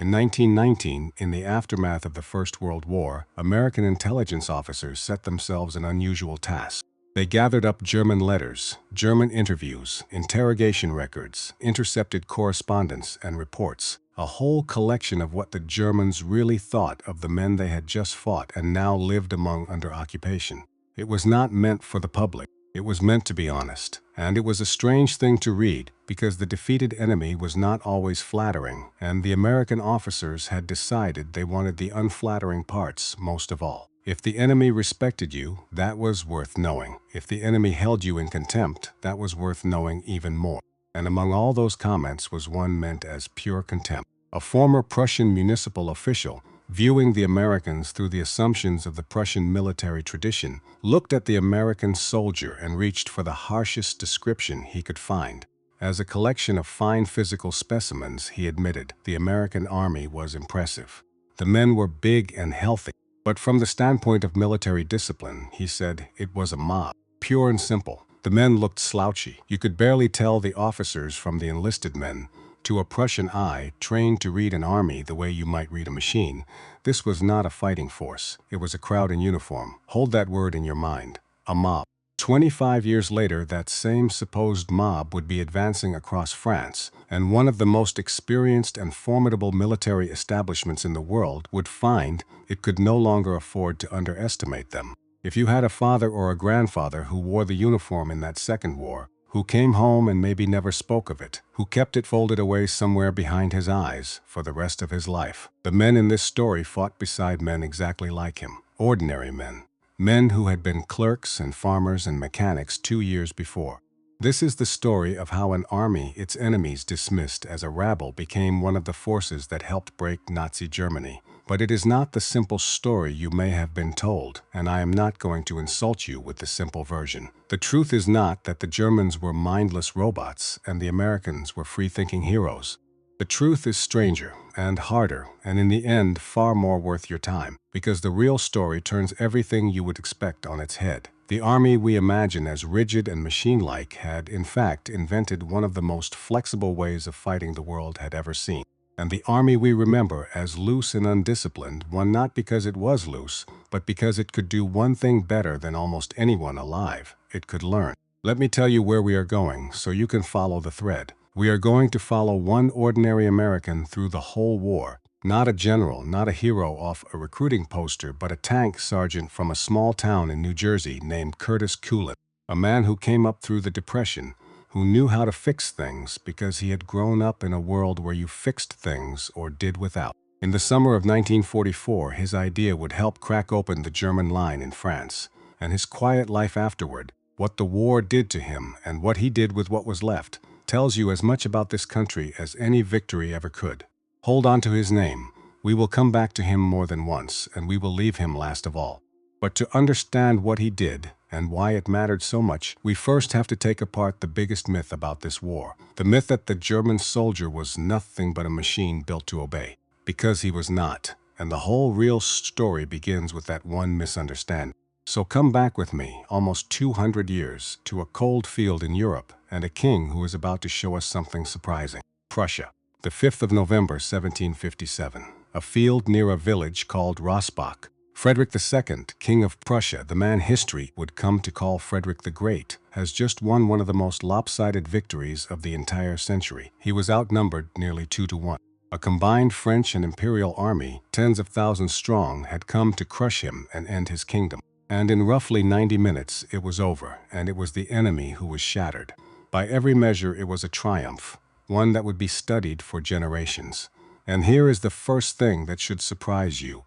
In 1919, in the aftermath of the First World War, American intelligence officers set themselves an unusual task. They gathered up German letters, German interviews, interrogation records, intercepted correspondence, and reports, a whole collection of what the Germans really thought of the men they had just fought and now lived among under occupation. It was not meant for the public. It was meant to be honest, and it was a strange thing to read because the defeated enemy was not always flattering, and the American officers had decided they wanted the unflattering parts most of all. If the enemy respected you, that was worth knowing. If the enemy held you in contempt, that was worth knowing even more. And among all those comments was one meant as pure contempt. A former Prussian municipal official, viewing the Americans through the assumptions of the Prussian military tradition, looked at the American soldier and reached for the harshest description he could find. As a collection of fine physical specimens, he admitted, the American army was impressive. The men were big and healthy, but from the standpoint of military discipline, he said, it was a mob, pure and simple. The men looked slouchy. You could barely tell the officers from the enlisted men. To a Prussian eye, trained to read an army the way you might read a machine, this was not a fighting force. It was a crowd in uniform. Hold that word in your mind. A mob. 25 years later, that same supposed mob would be advancing across France, and one of the most experienced and formidable military establishments in the world would find it could no longer afford to underestimate them. If you had a father or a grandfather who wore the uniform in that second war, who came home and maybe never spoke of it, who kept it folded away somewhere behind his eyes for the rest of his life. The men in this story fought beside men exactly like him, ordinary men. Men who had been clerks and farmers and mechanics 2 years before. This is the story of how an army its enemies dismissed as a rabble became one of the forces that helped break Nazi Germany. But it is not the simple story you may have been told, and I am not going to insult you with the simple version. The truth is not that the Germans were mindless robots and the Americans were free-thinking heroes. The truth is stranger and harder, and in the end far more worth your time, because the real story turns everything you would expect on its head. The army we imagine as rigid and machine-like had, in fact, invented one of the most flexible ways of fighting the world had ever seen. And the army we remember as loose and undisciplined won not because it was loose, but because it could do one thing better than almost anyone alive. It could learn. Let me tell you where we are going, so you can follow the thread. We are going to follow one ordinary American through the whole war. Not a general, not a hero off a recruiting poster, but a tank sergeant from a small town in New Jersey named Curtis Culin, a man who came up through the Depression, who knew how to fix things because he had grown up in a world where you fixed things or did without. In the summer of 1944, his idea would help crack open the German line in France, and his quiet life afterward, what the war did to him and what he did with what was left, tells you as much about this country as any victory ever could. Hold on to his name. We will come back to him more than once, and we will leave him last of all. But to understand what he did, and why it mattered so much, we first have to take apart the biggest myth about this war. The myth that the German soldier was nothing but a machine built to obey. Because he was not. And the whole real story begins with that one misunderstanding. So come back with me, almost 200 years, to a cold field in Europe, and a king who is about to show us something surprising. Prussia. The 5th of November, 1757. A field near a village called Rossbach. Frederick II, King of Prussia, the man history would come to call Frederick the Great, has just won one of the most lopsided victories of the entire century. He was outnumbered nearly 2-1. A combined French and Imperial army, tens of thousands strong, had come to crush him and end his kingdom. And in roughly 90 minutes, it was over, and it was the enemy who was shattered. By every measure, it was a triumph, one that would be studied for generations. And here is the first thing that should surprise you,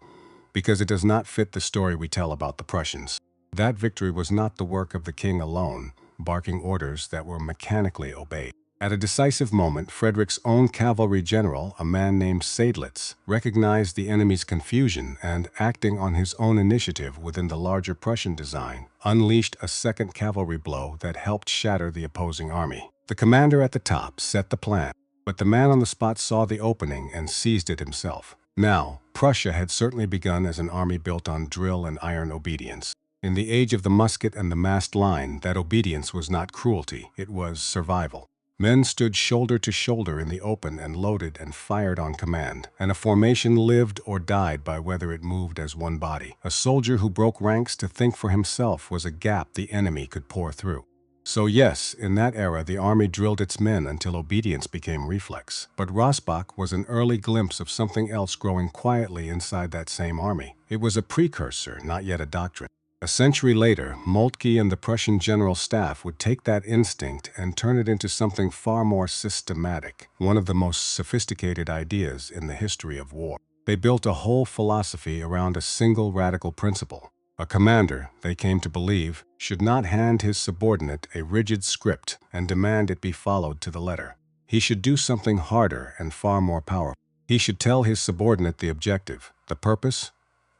because it does not fit the story we tell about the Prussians. That victory was not the work of the king alone, barking orders that were mechanically obeyed. At a decisive moment, Frederick's own cavalry general, a man named Seydlitz, recognized the enemy's confusion and, acting on his own initiative within the larger Prussian design, unleashed a second cavalry blow that helped shatter the opposing army. The commander at the top set the plan, but the man on the spot saw the opening and seized it himself. Now, Prussia had certainly begun as an army built on drill and iron obedience. In the age of the musket and the massed line, that obedience was not cruelty, it was survival. Men stood shoulder to shoulder in the open and loaded and fired on command, and a formation lived or died by whether it moved as one body. A soldier who broke ranks to think for himself was a gap the enemy could pour through. So yes, in that era the army drilled its men until obedience became reflex. But Rossbach was an early glimpse of something else growing quietly inside that same army. It was a precursor, not yet a doctrine. A century later, Moltke and the Prussian General Staff would take that instinct and turn it into something far more systematic, one of the most sophisticated ideas in the history of war. They built a whole philosophy around a single radical principle. A commander, they came to believe, should not hand his subordinate a rigid script and demand it be followed to the letter. He should do something harder and far more powerful. He should tell his subordinate the objective, the purpose,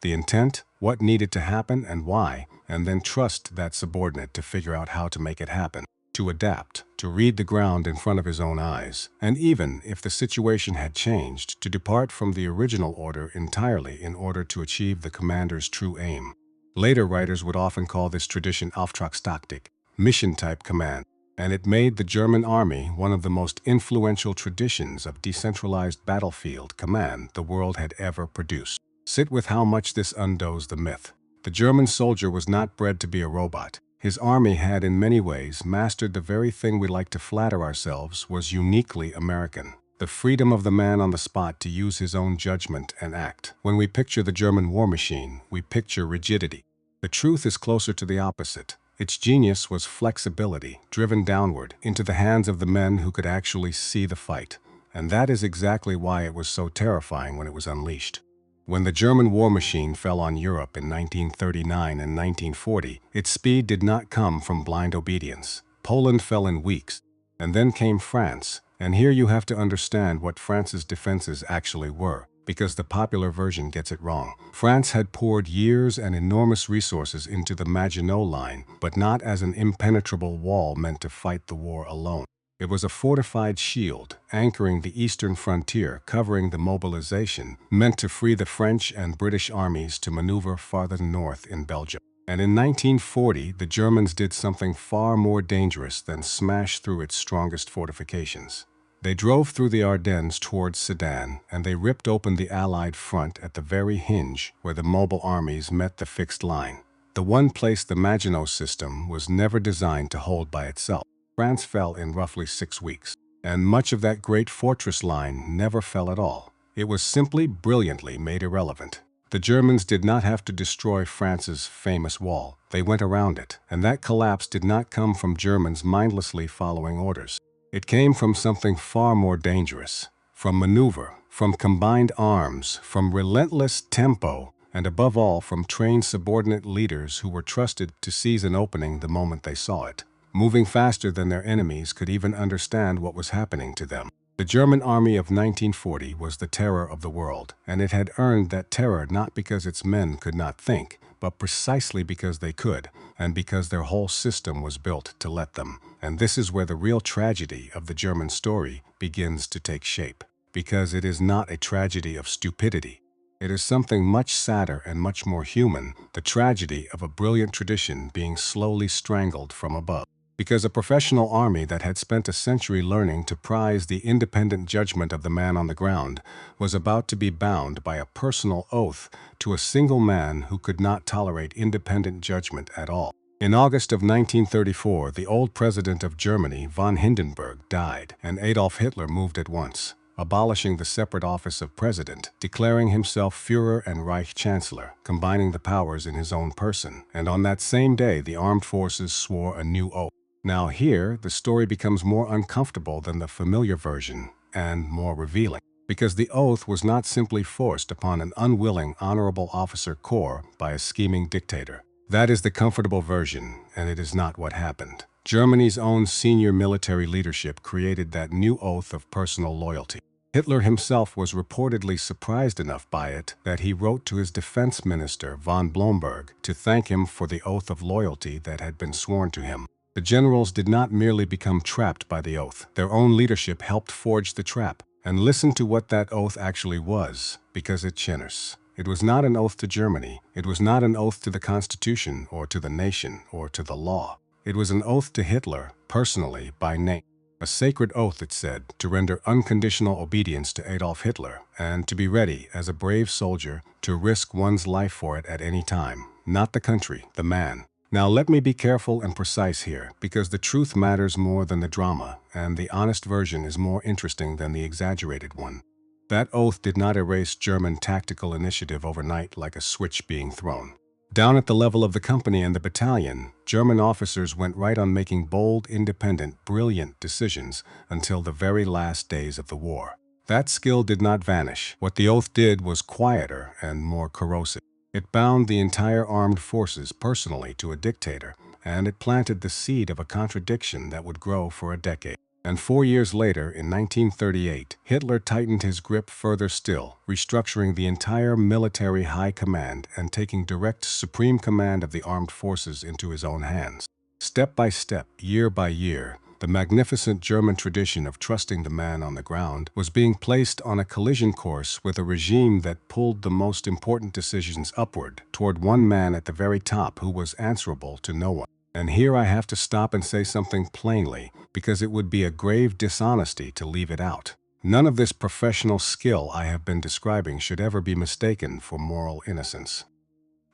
the intent, what needed to happen and why, and then trust that subordinate to figure out how to make it happen, to adapt, to read the ground in front of his own eyes, and even if the situation had changed, to depart from the original order entirely in order to achieve the commander's true aim. Later writers would often call this tradition Auftragstaktik, mission-type command, and it made the German army one of the most influential traditions of decentralized battlefield command the world had ever produced. Sit with how much this undoes the myth. The German soldier was not bred to be a robot. His army had in many ways mastered the very thing we like to flatter ourselves was uniquely American. The freedom of the man on the spot to use his own judgment and act. When we picture the German war machine, we picture rigidity. The truth is closer to the opposite. Its genius was flexibility, driven downward into the hands of the men who could actually see the fight. And that is exactly why it was so terrifying when it was unleashed. When the German war machine fell on Europe in 1939 and 1940, its speed did not come from blind obedience. Poland fell in weeks, and then came France, and here you have to understand what France's defenses actually were, because the popular version gets it wrong. France had poured years and enormous resources into the Maginot Line, but not as an impenetrable wall meant to fight the war alone. It was a fortified shield, anchoring the eastern frontier, covering the mobilization, meant to free the French and British armies to maneuver farther north in Belgium. And in 1940, the Germans did something far more dangerous than smash through its strongest fortifications. They drove through the Ardennes towards Sedan, and they ripped open the Allied front at the very hinge where the mobile armies met the fixed line. The one place the Maginot System was never designed to hold by itself. France fell in roughly 6 weeks, and much of that great fortress line never fell at all. It was simply brilliantly made irrelevant. The Germans did not have to destroy France's famous wall. They went around it, and that collapse did not come from Germans mindlessly following orders. It came from something far more dangerous, from maneuver, from combined arms, from relentless tempo, and above all from trained subordinate leaders who were trusted to seize an opening the moment they saw it, moving faster than their enemies could even understand what was happening to them. The German army of 1940 was the terror of the world, and it had earned that terror not because its men could not think, but precisely because they could, and because their whole system was built to let them. And this is where the real tragedy of the German story begins to take shape, because it is not a tragedy of stupidity. It is something much sadder and much more human, the tragedy of a brilliant tradition being slowly strangled from above. Because a professional army that had spent a century learning to prize the independent judgment of the man on the ground was about to be bound by a personal oath to a single man who could not tolerate independent judgment at all. In August of 1934, the old president of Germany, von Hindenburg, died, and Adolf Hitler moved at once, abolishing the separate office of president, declaring himself Führer and Reich Chancellor, combining the powers in his own person. And on that same day, the armed forces swore a new oath. Now here, the story becomes more uncomfortable than the familiar version, and more revealing, because the oath was not simply forced upon an unwilling honorable officer corps by a scheming dictator. That is the comfortable version, and it is not what happened. Germany's own senior military leadership created that new oath of personal loyalty. Hitler himself was reportedly surprised enough by it that he wrote to his defense minister, von Blomberg, to thank him for the oath of loyalty that had been sworn to him. The generals did not merely become trapped by the oath. Their own leadership helped forge the trap. And listen to what that oath actually was, because it's generous. It was not an oath to Germany. It was not an oath to the Constitution or to the nation or to the law. It was an oath to Hitler, personally, by name. A sacred oath, it said, to render unconditional obedience to Adolf Hitler and to be ready, as a brave soldier, to risk one's life for it at any time. Not the country, the man. Now let me be careful and precise here, because the truth matters more than the drama, and the honest version is more interesting than the exaggerated one. That oath did not erase German tactical initiative overnight like a switch being thrown. Down at the level of the company and the battalion, German officers went right on making bold, independent, brilliant decisions until the very last days of the war. That skill did not vanish. What the oath did was quieter and more corrosive. It bound the entire armed forces personally to a dictator, and it planted the seed of a contradiction that would grow for a decade. And 4 years later, in 1938, Hitler tightened his grip further still, restructuring the entire military high command and taking direct supreme command of the armed forces into his own hands. Step by step, year by year, the magnificent German tradition of trusting the man on the ground was being placed on a collision course with a regime that pulled the most important decisions upward toward one man at the very top who was answerable to no one. And here I have to stop and say something plainly, because it would be a grave dishonesty to leave it out. None of this professional skill I have been describing should ever be mistaken for moral innocence.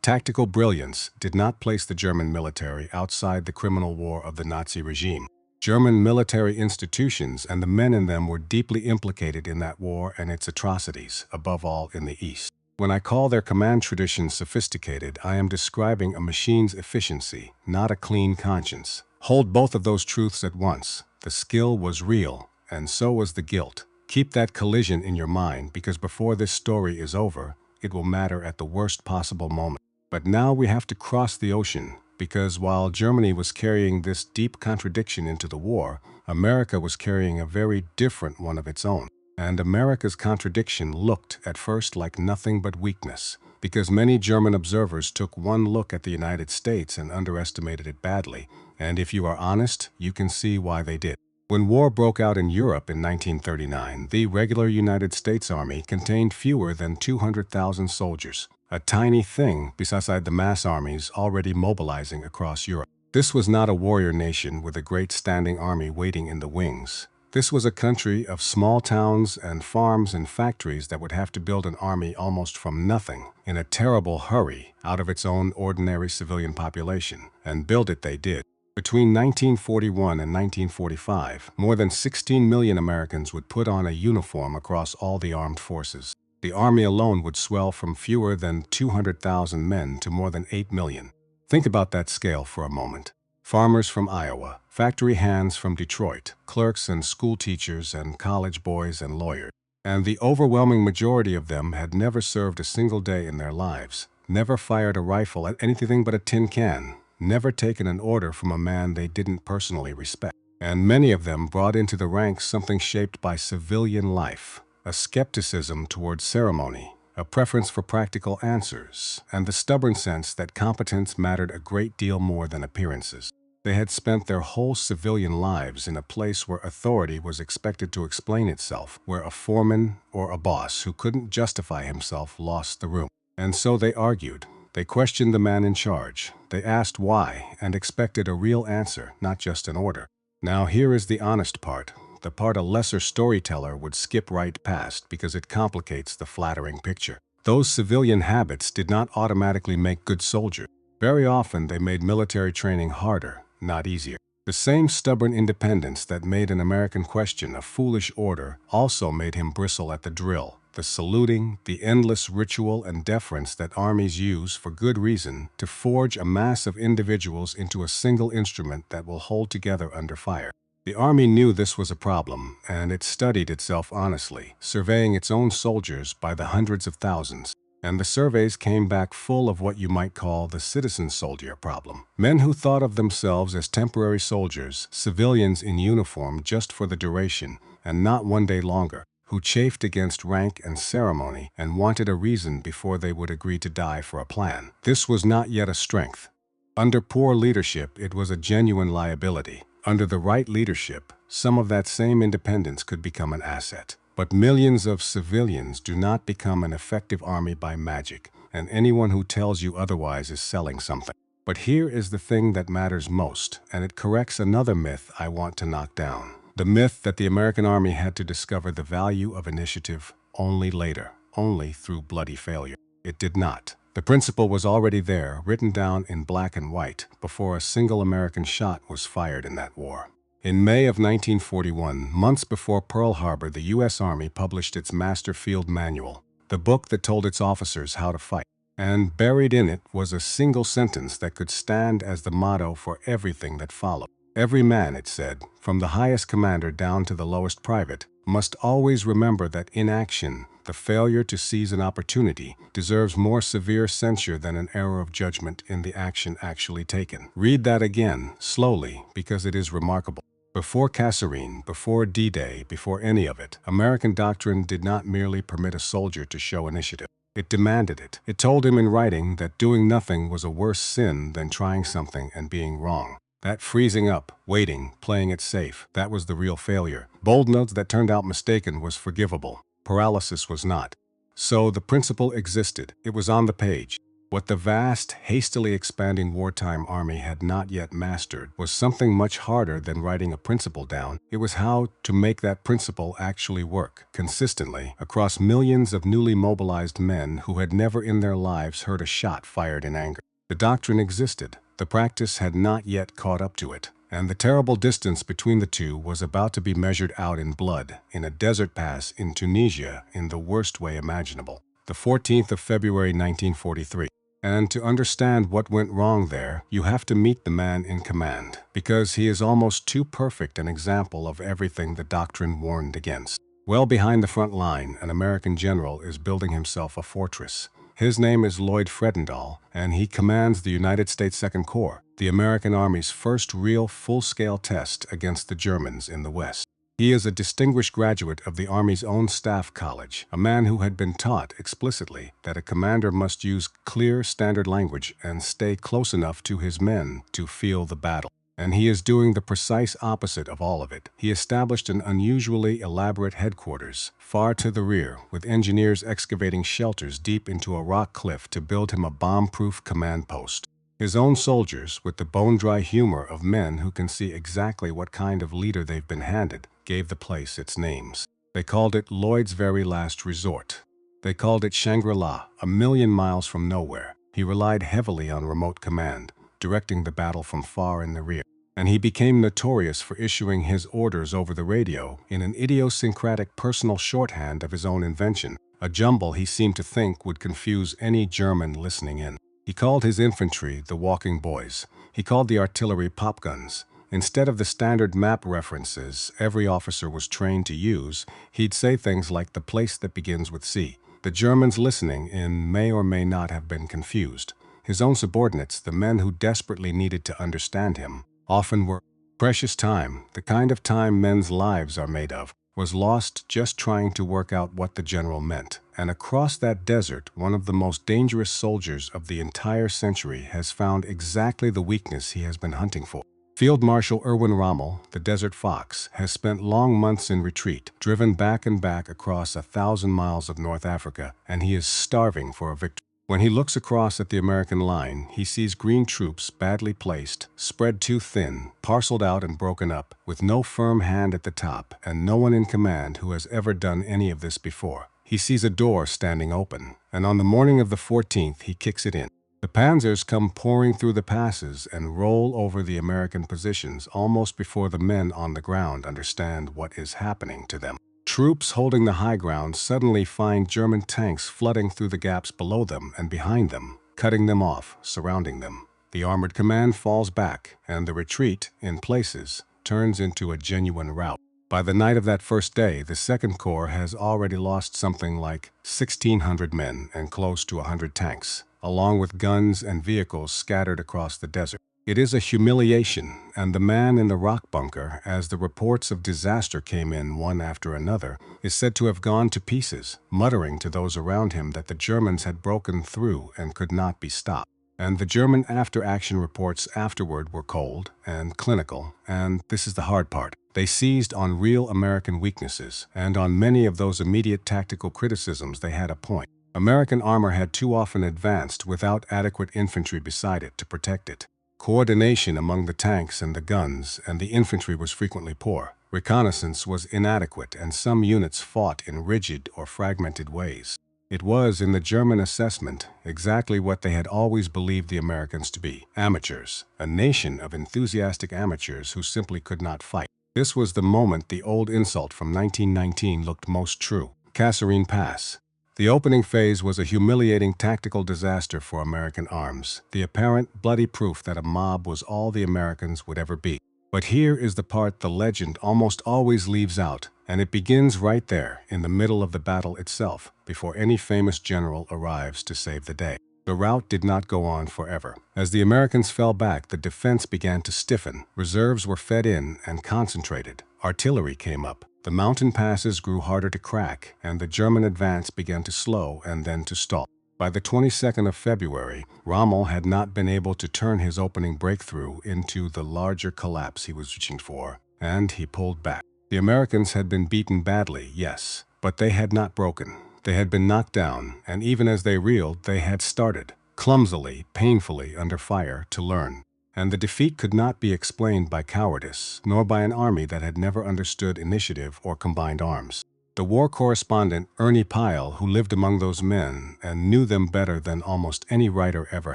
Tactical brilliance did not place the German military outside the criminal war of the Nazi regime. German military institutions and the men in them were deeply implicated in that war and its atrocities, above all in the East. When I call their command tradition sophisticated, I am describing a machine's efficiency, not a clean conscience. Hold both of those truths at once. The skill was real, and so was the guilt. Keep that collision in your mind, because before this story is over, it will matter at the worst possible moment. But now we have to cross the ocean, because while Germany was carrying this deep contradiction into the war, America was carrying a very different one of its own. And America's contradiction looked at first like nothing but weakness, because many German observers took one look at the United States and underestimated it badly, and if you are honest, you can see why they did. When war broke out in Europe in 1939, the regular United States Army contained fewer than 200,000 soldiers, a tiny thing beside the mass armies already mobilizing across Europe. This was not a warrior nation with a great standing army waiting in the wings. This was a country of small towns and farms and factories that would have to build an army almost from nothing, in a terrible hurry, out of its own ordinary civilian population, and build it they did. Between 1941 and 1945, more than 16 million Americans would put on a uniform across all the armed forces. The army alone would swell from fewer than 200,000 men to more than 8 million. Think about that scale for a moment. Farmers from Iowa, factory hands from Detroit, clerks and school teachers and college boys and lawyers. And the overwhelming majority of them had never served a single day in their lives, never fired a rifle at anything but a tin can, never taken an order from a man they didn't personally respect. And many of them brought into the ranks something shaped by civilian life, a skepticism towards ceremony, a preference for practical answers, and the stubborn sense that competence mattered a great deal more than appearances. They had spent their whole civilian lives in a place where authority was expected to explain itself, where a foreman or a boss who couldn't justify himself lost the room. And so they argued. They questioned the man in charge. They asked why and expected a real answer, not just an order. Now here is the honest part, the part a lesser storyteller would skip right past because it complicates the flattering picture. Those civilian habits did not automatically make good soldiers. Very often they made military training harder, not easier. The same stubborn independence that made an American question a foolish order also made him bristle at the drill, the saluting, the endless ritual and deference that armies use for good reason to forge a mass of individuals into a single instrument that will hold together under fire. The army knew this was a problem, and it studied itself honestly, surveying its own soldiers by the hundreds of thousands. And the surveys came back full of what you might call the citizen soldier problem. Men who thought of themselves as temporary soldiers, civilians in uniform just for the duration, and not one day longer, who chafed against rank and ceremony and wanted a reason before they would agree to die for a plan. This was not yet a strength. Under poor leadership, it was a genuine liability. Under the right leadership, some of that same independence could become an asset. But millions of civilians do not become an effective army by magic, and anyone who tells you otherwise is selling something. But here is the thing that matters most, and it corrects another myth I want to knock down. The myth that the American Army had to discover the value of initiative only later, only through bloody failure. It did not. The principle was already there, written down in black and white, before a single American shot was fired in that war. In May of 1941, months before Pearl Harbor, the U.S. Army published its Master Field Manual, the book that told its officers how to fight. And buried in it was a single sentence that could stand as the motto for everything that followed. Every man, it said, from the highest commander down to the lowest private, must always remember that inaction, the failure to seize an opportunity, deserves more severe censure than an error of judgment in the action actually taken. Read that again, slowly, because it is remarkable. Before Kasserine, before D-Day, before any of it, American doctrine did not merely permit a soldier to show initiative. It demanded it. It told him in writing that doing nothing was a worse sin than trying something and being wrong. That freezing up, waiting, playing it safe, that was the real failure. Bold notes that turned out mistaken was forgivable. Paralysis was not. So the principle existed. It was on the page. What the vast, hastily expanding wartime army had not yet mastered was something much harder than writing a principle down. It was how to make that principle actually work, consistently, across millions of newly mobilized men who had never in their lives heard a shot fired in anger. The doctrine existed. The practice had not yet caught up to it, and the terrible distance between the two was about to be measured out in blood, in a desert pass in Tunisia, in the worst way imaginable. The 14th of February 1943. And to understand what went wrong there, you have to meet the man in command, because he is almost too perfect an example of everything the doctrine warned against. Well behind the front line, an American general is building himself a fortress. His name is Lloyd Fredendall, and he commands the United States Second Corps, the American Army's first real full-scale test against the Germans in the West. He is a distinguished graduate of the Army's own staff college, a man who had been taught explicitly that a commander must use clear standard language and stay close enough to his men to feel the battle. And he is doing the precise opposite of all of it. He established an unusually elaborate headquarters, far to the rear, with engineers excavating shelters deep into a rock cliff to build him a bomb-proof command post. His own soldiers, with the bone-dry humor of men who can see exactly what kind of leader they've been handed, gave the place its names. They called it Lloyd's very last resort. They called it Shangri-La, a million miles from nowhere. He relied heavily on remote command, directing the battle from far in the rear. And he became notorious for issuing his orders over the radio in an idiosyncratic personal shorthand of his own invention, a jumble he seemed to think would confuse any German listening in. He called his infantry the walking boys. He called the artillery pop guns. Instead of the standard map references every officer was trained to use, he'd say things like the place that begins with C. The Germans listening in may or may not have been confused. His own subordinates, the men who desperately needed to understand him, often were. Precious time, the kind of time men's lives are made of, was lost just trying to work out what the general meant. And across that desert, one of the most dangerous soldiers of the entire century has found exactly the weakness he has been hunting for. Field Marshal Erwin Rommel, the Desert Fox, has spent long months in retreat, driven back and back across 1,000 miles of North Africa, and he is starving for a victory. When he looks across at the American line, he sees green troops badly placed, spread too thin, parceled out and broken up, with no firm hand at the top, and no one in command who has ever done any of this before. He sees a door standing open, and on the morning of the 14th, he kicks it in. The panzers come pouring through the passes and roll over the American positions almost before the men on the ground understand what is happening to them. Troops holding the high ground suddenly find German tanks flooding through the gaps below them and behind them, cutting them off, surrounding them. The armored command falls back, and the retreat, in places, turns into a genuine rout. By the night of that first day, the Second Corps has already lost something like 1,600 men and close to 100 tanks, along with guns and vehicles scattered across the desert. It is a humiliation, and the man in the rock bunker, as the reports of disaster came in one after another, is said to have gone to pieces, muttering to those around him that the Germans had broken through and could not be stopped. And the German after-action reports afterward were cold and clinical, and this is the hard part. They seized on real American weaknesses, and on many of those immediate tactical criticisms they had a point. American armor had too often advanced without adequate infantry beside it to protect it. Coordination among the tanks and the guns and the infantry was frequently poor. Reconnaissance was inadequate and some units fought in rigid or fragmented ways. It was, in the German assessment, exactly what they had always believed the Americans to be: amateurs, a nation of enthusiastic amateurs who simply could not fight. This was the moment the old insult from 1919 looked most true. Kasserine Pass. The opening phase was a humiliating tactical disaster for American arms, the apparent bloody proof that a mob was all the Americans would ever be. But here is the part the legend almost always leaves out, and it begins right there, in the middle of the battle itself, before any famous general arrives to save the day. The rout did not go on forever. As the Americans fell back, the defense began to stiffen, reserves were fed in and concentrated, artillery came up, the mountain passes grew harder to crack, and the German advance began to slow and then to stall. By the 22nd of February, Rommel had not been able to turn his opening breakthrough into the larger collapse he was reaching for, and he pulled back. The Americans had been beaten badly, yes, but they had not broken. They had been knocked down, and even as they reeled, they had started, clumsily, painfully, under fire, to learn. And the defeat could not be explained by cowardice, nor by an army that had never understood initiative or combined arms. The war correspondent, Ernie Pyle, who lived among those men and knew them better than almost any writer ever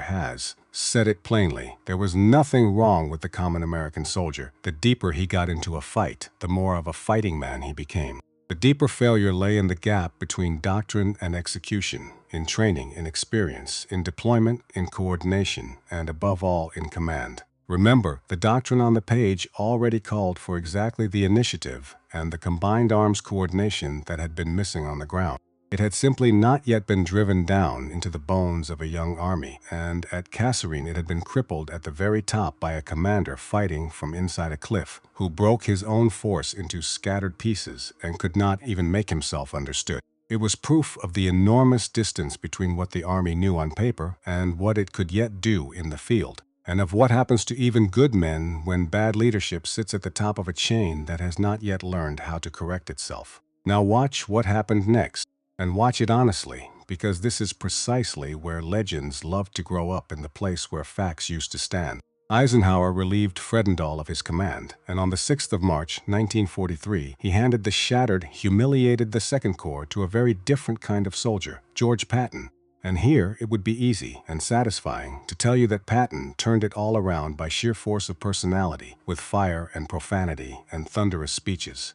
has, said it plainly. There was nothing wrong with the common American soldier. The deeper he got into a fight, the more of a fighting man he became. The deeper failure lay in the gap between doctrine and execution, in training, in experience, in deployment, in coordination, and above all, in command. Remember, the doctrine on the page already called for exactly the initiative and the combined arms coordination that had been missing on the ground. It had simply not yet been driven down into the bones of a young army, and at Kasserine it had been crippled at the very top by a commander fighting from inside a cliff, who broke his own force into scattered pieces and could not even make himself understood. It was proof of the enormous distance between what the army knew on paper and what it could yet do in the field, and of what happens to even good men when bad leadership sits at the top of a chain that has not yet learned how to correct itself. Now watch what happened next, and watch it honestly, because this is precisely where legends love to grow up, in the place where facts used to stand. Eisenhower relieved Fredendall of his command, and on the 6th of March, 1943, he handed the shattered, humiliated the Second Corps to a very different kind of soldier, George Patton. And here it would be easy and satisfying to tell you that Patton turned it all around by sheer force of personality, with fire and profanity and thunderous speeches.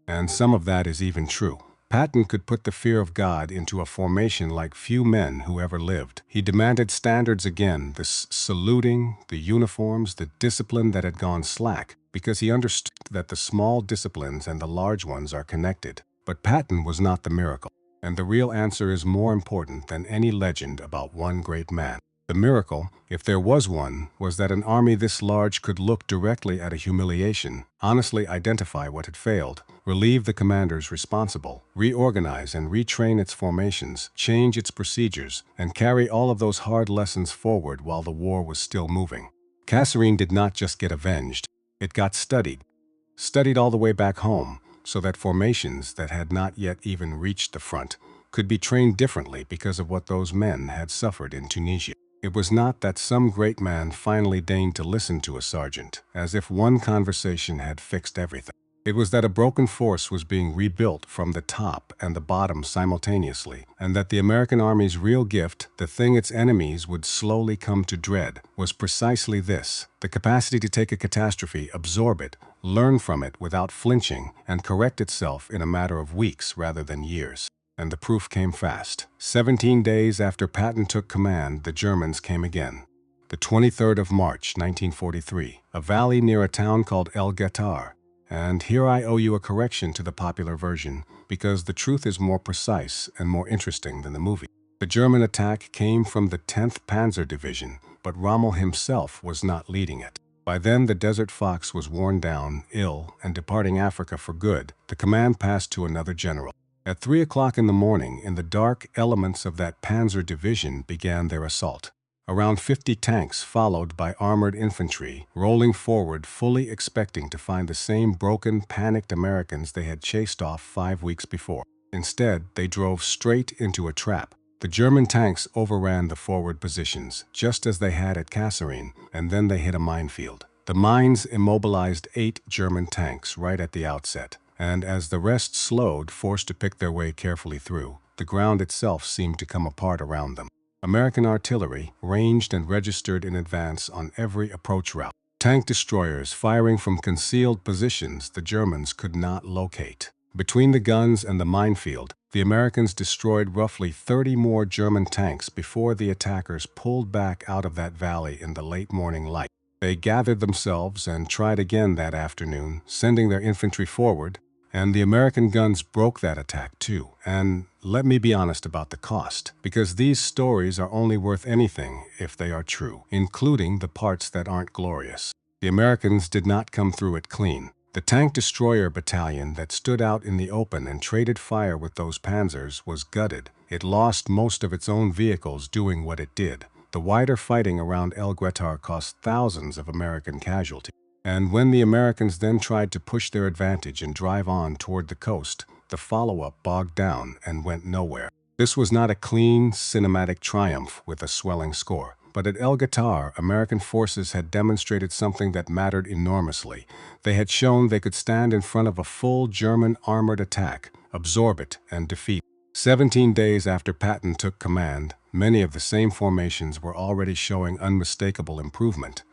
And some of that is even true. Patton could put the fear of God into a formation like few men who ever lived. He demanded standards again, the saluting, the uniforms, the discipline that had gone slack, because he understood that the small disciplines and the large ones are connected. But Patton was not the miracle, and the real answer is more important than any legend about one great man. The miracle, if there was one, was that an army this large could look directly at a humiliation, honestly identify what had failed, relieve the commanders responsible, reorganize and retrain its formations, change its procedures, and carry all of those hard lessons forward while the war was still moving. Kasserine did not just get avenged, it got studied all the way back home, so that formations that had not yet even reached the front could be trained differently because of what those men had suffered in Tunisia. It was not that some great man finally deigned to listen to a sergeant, as if one conversation had fixed everything. It was that a broken force was being rebuilt from the top and the bottom simultaneously, and that the American Army's real gift, the thing its enemies would slowly come to dread, was precisely this: the capacity to take a catastrophe, absorb it, learn from it without flinching, and correct itself in a matter of weeks rather than years. And the proof came fast. 17 days after Patton took command, the Germans came again. The 23rd of March, 1943, a valley near a town called El Guettar. And here I owe you a correction to the popular version, because the truth is more precise and more interesting than the movie. The German attack came from the 10th Panzer Division, but Rommel himself was not leading it. By then, the Desert Fox was worn down, ill, and departing Africa for good. The command passed to another general. At 3 o'clock in the morning, in the dark, elements of that Panzer Division began their assault. Around 50 tanks, followed by armored infantry, rolling forward, fully expecting to find the same broken, panicked Americans they had chased off 5 weeks before. Instead, they drove straight into a trap. The German tanks overran the forward positions, just as they had at Kasserine, and then they hit a minefield. The mines immobilized 8 German tanks right at the outset, and as the rest slowed, forced to pick their way carefully through, the ground itself seemed to come apart around them. American artillery ranged and registered in advance on every approach route. Tank destroyers firing from concealed positions the Germans could not locate. Between the guns and the minefield, the Americans destroyed roughly 30 more German tanks before the attackers pulled back out of that valley in the late morning light. They gathered themselves and tried again that afternoon, sending their infantry forward, and the American guns broke that attack too. And let me be honest about the cost, because these stories are only worth anything if they are true, including the parts that aren't glorious. The Americans did not come through it clean. The tank destroyer battalion that stood out in the open and traded fire with those panzers was gutted. It lost most of its own vehicles doing what it did. The wider fighting around El Guetar cost thousands of American casualties. And when the Americans then tried to push their advantage and drive on toward the coast, the follow-up bogged down and went nowhere. This was not a clean, cinematic triumph with a swelling score. But at El Guetar, American forces had demonstrated something that mattered enormously. They had shown they could stand in front of a full German armored attack, absorb it, and defeat. 17 days after Patton took command, many of the same formations were already showing unmistakable improvement.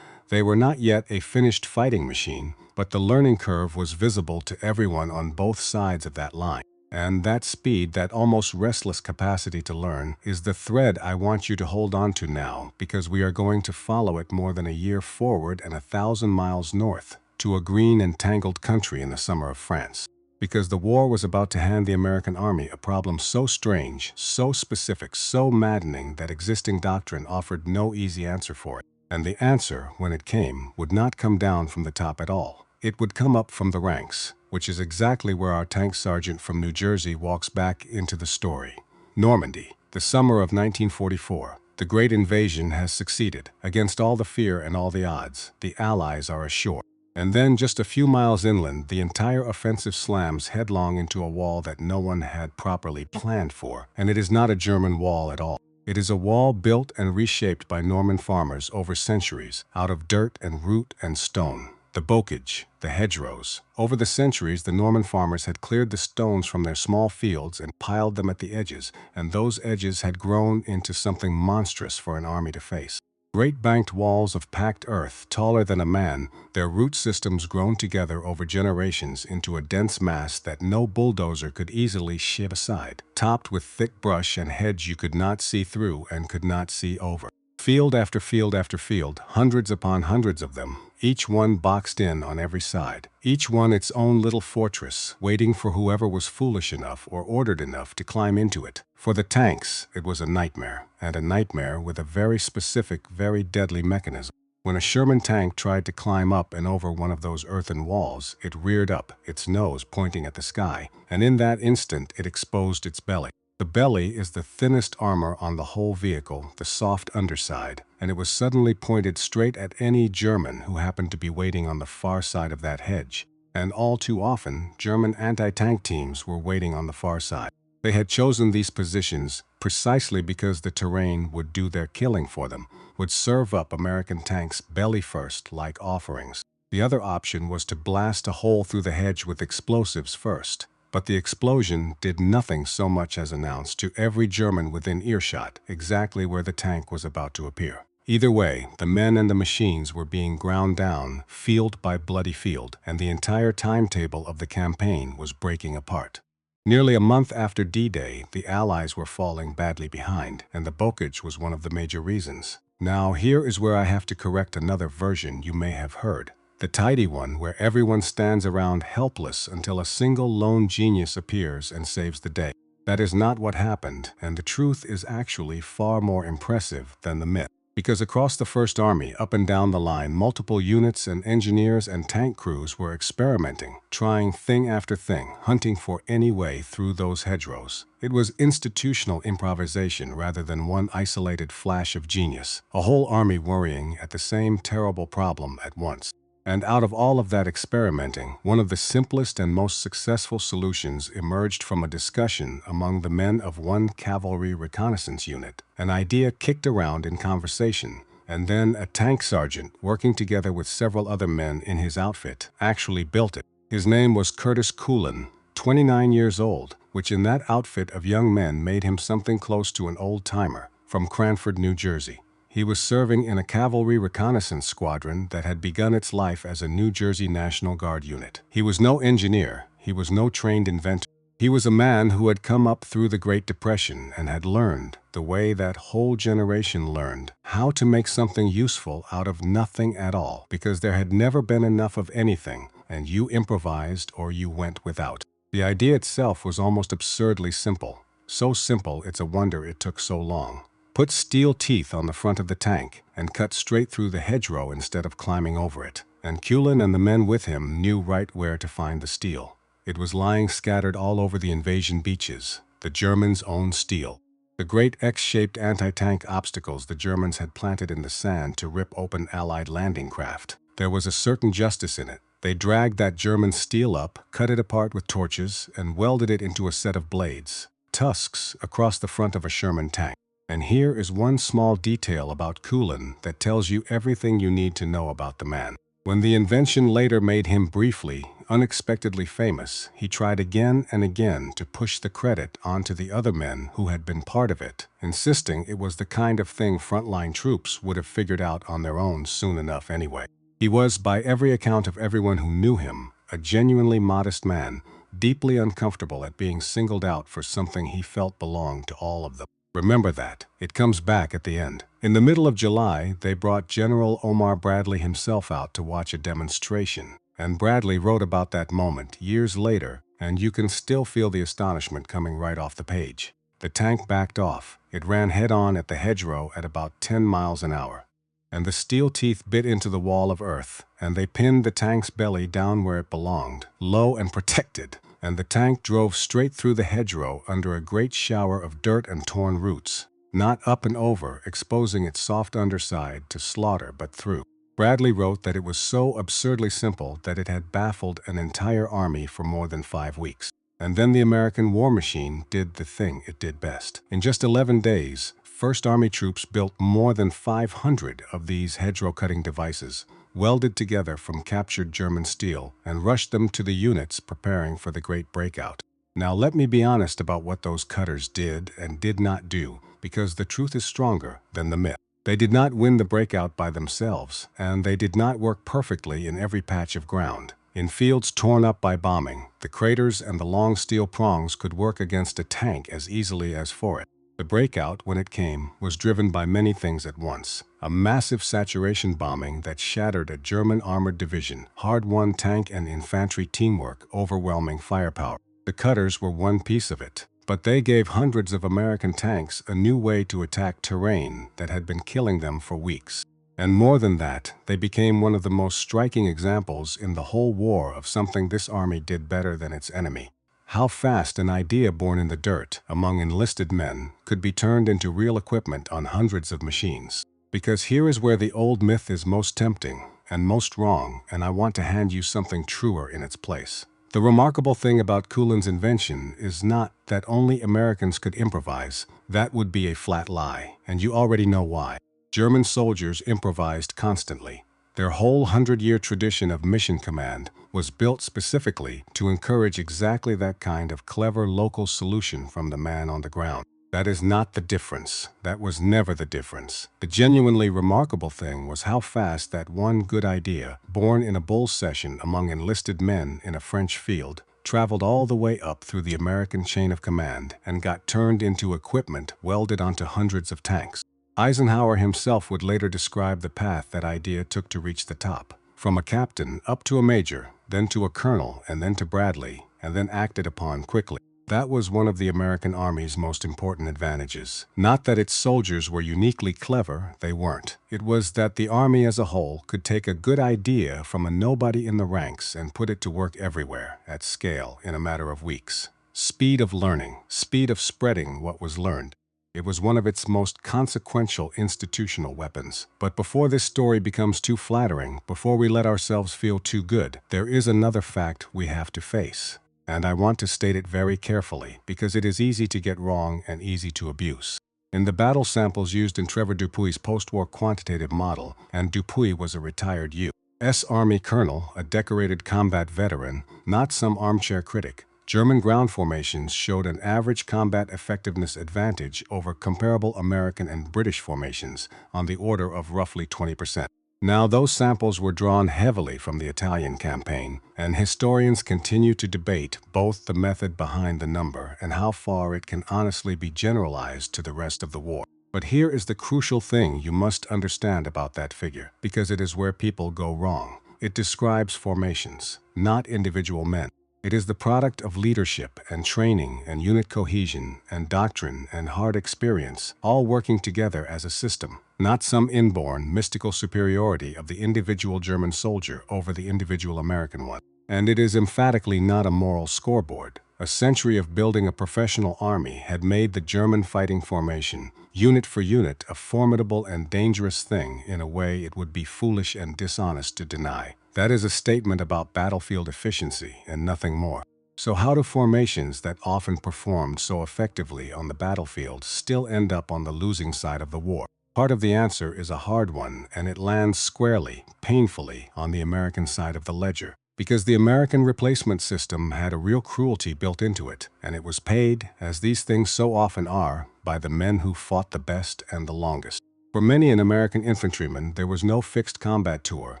They were not yet a finished fighting machine, but the learning curve was visible to everyone on both sides of that line. And that speed, that almost restless capacity to learn, is the thread I want you to hold on to now, because we are going to follow it more than a year forward and 1,000 miles north, to a green and tangled country in the summer of France. Because the war was about to hand the American army a problem so strange, so specific, so maddening that existing doctrine offered no easy answer for it. And the answer, when it came, would not come down from the top at all. It would come up from the ranks, which is exactly where our tank sergeant from New Jersey walks back into the story. Normandy, the summer of 1944. The great invasion has succeeded. Against all the fear and all the odds, the Allies are ashore. And then, just a few miles inland, the entire offensive slams headlong into a wall that no one had properly planned for. And it is not a German wall at all. It is a wall built and reshaped by Norman farmers over centuries, out of dirt and root and stone. The bocage, the hedgerows. Over the centuries, the Norman farmers had cleared the stones from their small fields and piled them at the edges, and those edges had grown into something monstrous for an army to face. Great banked walls of packed earth, taller than a man, their root systems grown together over generations into a dense mass that no bulldozer could easily shiv aside, topped with thick brush and hedge you could not see through and could not see over. Field after field after field, hundreds upon hundreds of them, each one boxed in on every side, each one its own little fortress, waiting for whoever was foolish enough or ordered enough to climb into it. For the tanks, it was a nightmare, and a nightmare with a very specific, very deadly mechanism. When a Sherman tank tried to climb up and over one of those earthen walls, it reared up, its nose pointing at the sky, and in that instant it exposed its belly. The belly is the thinnest armor on the whole vehicle, the soft underside, and it was suddenly pointed straight at any German who happened to be waiting on the far side of that hedge. And all too often, German anti-tank teams were waiting on the far side. They had chosen these positions precisely because the terrain would do their killing for them, would serve up American tanks belly first like offerings. The other option was to blast a hole through the hedge with explosives first. But the explosion did nothing so much as announce to every German within earshot exactly where the tank was about to appear. Either way, the men and the machines were being ground down, field by bloody field, and the entire timetable of the campaign was breaking apart. Nearly a month after D-Day, the Allies were falling badly behind, and the bocage was one of the major reasons. Now, here is where I have to correct another version you may have heard. The tidy one where everyone stands around helpless until a single lone genius appears and saves the day. That is not what happened, and the truth is actually far more impressive than the myth. Because across the First Army, up and down the line, multiple units and engineers and tank crews were experimenting, trying thing after thing, hunting for any way through those hedgerows. It was institutional improvisation rather than one isolated flash of genius, a whole army worrying at the same terrible problem at once. And out of all of that experimenting, one of the simplest and most successful solutions emerged from a discussion among the men of one cavalry reconnaissance unit, an idea kicked around in conversation, and then a tank sergeant, working together with several other men in his outfit, actually built it. His name was Curtis Culin, 29 years old, which in that outfit of young men made him something close to an old-timer, from Cranford, New Jersey. He was serving in a cavalry reconnaissance squadron that had begun its life as a New Jersey National Guard unit. He was no engineer, he was no trained inventor. He was a man who had come up through the Great Depression and had learned, the way that whole generation learned, how to make something useful out of nothing at all, because there had never been enough of anything, and you improvised or you went without. The idea itself was almost absurdly simple. So simple it's a wonder it took so long. Put steel teeth on the front of the tank and cut straight through the hedgerow instead of climbing over it. And Culin and the men with him knew right where to find the steel. It was lying scattered all over the invasion beaches, the Germans' own steel. The great X-shaped anti-tank obstacles the Germans had planted in the sand to rip open Allied landing craft. There was a certain justice in it. They dragged that German steel up, cut it apart with torches, and welded it into a set of blades, tusks, across the front of a Sherman tank. And here is one small detail about Culin that tells you everything you need to know about the man. When the invention later made him briefly, unexpectedly famous, he tried again and again to push the credit onto the other men who had been part of it, insisting it was the kind of thing frontline troops would have figured out on their own soon enough anyway. He was, by every account of everyone who knew him, a genuinely modest man, deeply uncomfortable at being singled out for something he felt belonged to all of them. Remember that. It comes back at the end. In the middle of July, they brought General Omar Bradley himself out to watch a demonstration. And Bradley wrote about that moment years later, and you can still feel the astonishment coming right off the page. The tank backed off. It ran head-on at the hedgerow at about 10 miles an hour. And the steel teeth bit into the wall of earth, and they pinned the tank's belly down where it belonged, low and protected. And the tank drove straight through the hedgerow under a great shower of dirt and torn roots, not up and over, exposing its soft underside to slaughter, but through. Bradley wrote that it was so absurdly simple that it had baffled an entire army for more than 5 weeks. And then the American war machine did the thing it did best. In just 11 days, First Army troops built more than 500 of these hedgerow-cutting devices, welded together from captured German steel, and rushed them to the units preparing for the great breakout. Now let me be honest about what those cutters did and did not do, because the truth is stronger than the myth. They did not win the breakout by themselves, and they did not work perfectly in every patch of ground. In fields torn up by bombing, the craters and the long steel prongs could work against a tank as easily as for it. The breakout, when it came, was driven by many things at once. A massive saturation bombing that shattered a German armored division, hard-won tank and infantry teamwork, overwhelming firepower. The cutters were one piece of it, but they gave hundreds of American tanks a new way to attack terrain that had been killing them for weeks. And more than that, they became one of the most striking examples in the whole war of something this army did better than its enemy. How fast an idea born in the dirt, among enlisted men, could be turned into real equipment on hundreds of machines. Because here is where the old myth is most tempting and most wrong, and I want to hand you something truer in its place. The remarkable thing about Culin's invention is not that only Americans could improvise. That would be a flat lie, and you already know why. German soldiers improvised constantly. Their whole 100-year tradition of mission command was built specifically to encourage exactly that kind of clever local solution from the man on the ground. That is not the difference. That was never the difference. The genuinely remarkable thing was how fast that one good idea, born in a bull session among enlisted men in a French field, traveled all the way up through the American chain of command and got turned into equipment welded onto hundreds of tanks. Eisenhower himself would later describe the path that idea took to reach the top. From a captain up to a major, then to a colonel, and then to Bradley, and then acted upon quickly. That was one of the American Army's most important advantages. Not that its soldiers were uniquely clever, they weren't. It was that the Army as a whole could take a good idea from a nobody in the ranks and put it to work everywhere, at scale, in a matter of weeks. Speed of learning, speed of spreading what was learned. It was one of its most consequential institutional weapons. But before this story becomes too flattering, before we let ourselves feel too good, there is another fact we have to face. And I want to state it very carefully, because it is easy to get wrong and easy to abuse. In the battle samples used in Trevor Dupuy's post-war quantitative model, and Dupuy was a retired U.S. Army colonel, a decorated combat veteran, not some armchair critic, German ground formations showed an average combat effectiveness advantage over comparable American and British formations on the order of roughly 20%. Now, those samples were drawn heavily from the Italian campaign, and historians continue to debate both the method behind the number and how far it can honestly be generalized to the rest of the war. But here is the crucial thing you must understand about that figure, because it is where people go wrong. It describes formations, not individual men. It is the product of leadership and training and unit cohesion and doctrine and hard experience, all working together as a system, not some inborn mystical superiority of the individual German soldier over the individual American one. And it is emphatically not a moral scoreboard. A century of building a professional army had made the German fighting formation, unit for unit, a formidable and dangerous thing in a way it would be foolish and dishonest to deny. That is a statement about battlefield efficiency and nothing more. So how do formations that often performed so effectively on the battlefield still end up on the losing side of the war? Part of the answer is a hard one, and it lands squarely, painfully, on the American side of the ledger. Because the American replacement system had a real cruelty built into it, and it was paid, as these things so often are, by the men who fought the best and the longest. For many an American infantryman, there was no fixed combat tour,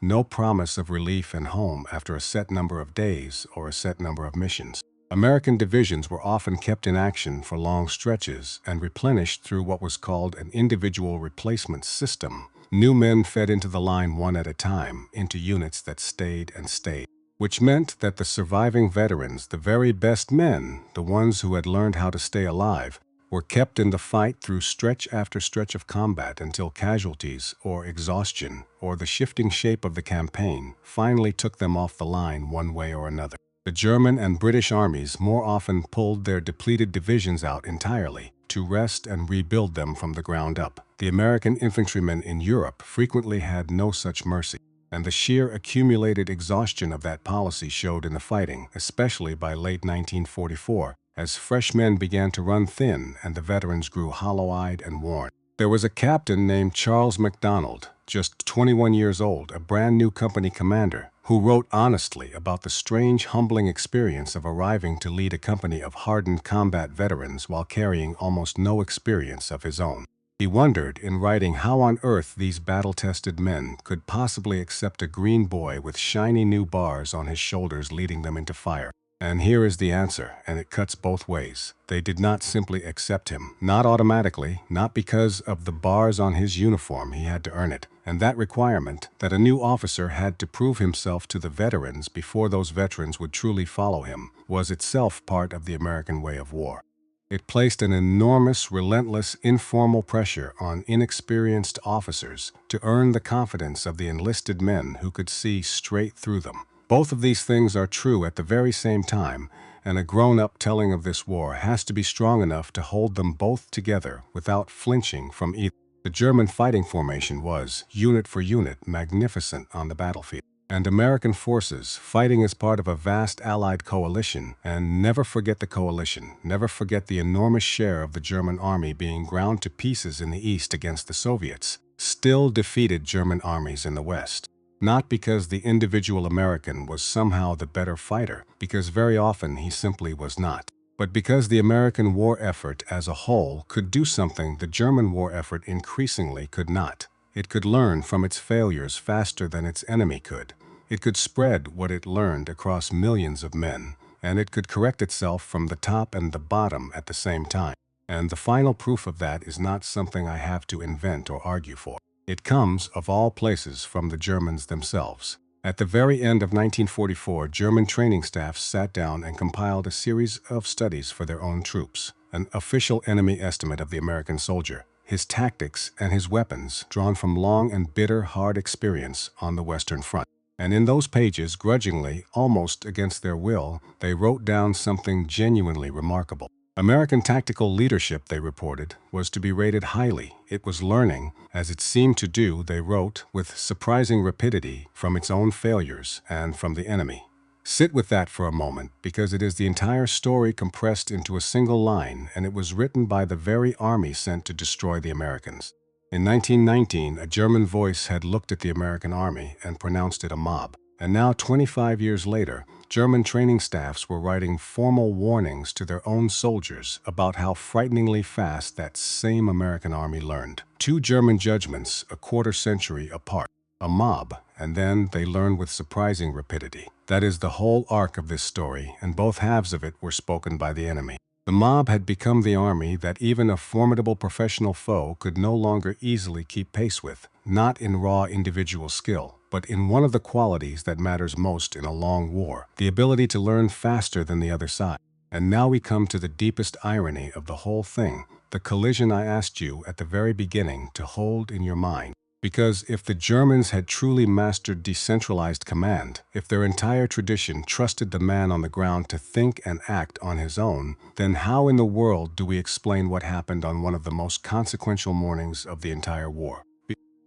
no promise of relief and home after a set number of days or a set number of missions. American divisions were often kept in action for long stretches and replenished through what was called an individual replacement system. New men fed into the line one at a time, into units that stayed and stayed, which meant that the surviving veterans, the very best men, the ones who had learned how to stay alive, were kept in the fight through stretch after stretch of combat until casualties, or exhaustion, or the shifting shape of the campaign finally took them off the line one way or another. The German and British armies more often pulled their depleted divisions out entirely to rest and rebuild them from the ground up. The American infantrymen in Europe frequently had no such mercy, and the sheer accumulated exhaustion of that policy showed in the fighting, especially by late 1944. As fresh men began to run thin and the veterans grew hollow-eyed and worn. There was a captain named Charles MacDonald, just 21 years old, a brand new company commander, who wrote honestly about the strange, humbling experience of arriving to lead a company of hardened combat veterans while carrying almost no experience of his own. He wondered, in writing, how on earth these battle-tested men could possibly accept a green boy with shiny new bars on his shoulders leading them into fire. And here is the answer, and it cuts both ways. They did not simply accept him, not automatically, not because of the bars on his uniform. He had to earn it. And that requirement, that a new officer had to prove himself to the veterans before those veterans would truly follow him, was itself part of the American way of war. It placed an enormous, relentless, informal pressure on inexperienced officers to earn the confidence of the enlisted men who could see straight through them. Both of these things are true at the very same time, and a grown-up telling of this war has to be strong enough to hold them both together without flinching from either. The German fighting formation was, unit for unit, magnificent on the battlefield. And American forces, fighting as part of a vast Allied coalition, and never forget the coalition, never forget the enormous share of the German army being ground to pieces in the East against the Soviets, still defeated German armies in the West. Not because the individual American was somehow the better fighter, because very often he simply was not, but because the American war effort as a whole could do something the German war effort increasingly could not. It could learn from its failures faster than its enemy could. It could spread what it learned across millions of men, and it could correct itself from the top and the bottom at the same time. And the final proof of that is not something I have to invent or argue for. It comes, of all places, from the Germans themselves. At the very end of 1944, German training staffs sat down and compiled a series of studies for their own troops, an official enemy estimate of the American soldier, his tactics and his weapons, drawn from long and bitter hard experience on the Western Front. And in those pages, grudgingly, almost against their will, they wrote down something genuinely remarkable. American tactical leadership, they reported, was to be rated highly. It was learning, as it seemed to do, they wrote, with surprising rapidity, from its own failures and from the enemy. Sit with that for a moment, because it is the entire story compressed into a single line, and it was written by the very army sent to destroy the Americans. In 1919, a German voice had looked at the American army and pronounced it a mob. And now, 25 years later, German training staffs were writing formal warnings to their own soldiers about how frighteningly fast that same American army learned. Two German judgments a quarter century apart. A mob, and then they learned with surprising rapidity. That is the whole arc of this story, and both halves of it were spoken by the enemy. The mob had become the army that even a formidable professional foe could no longer easily keep pace with, not in raw individual skill, but in one of the qualities that matters most in a long war, the ability to learn faster than the other side. And now we come to the deepest irony of the whole thing, the collision I asked you at the very beginning to hold in your mind. Because if the Germans had truly mastered decentralized command, if their entire tradition trusted the man on the ground to think and act on his own, then how in the world do we explain what happened on one of the most consequential mornings of the entire war?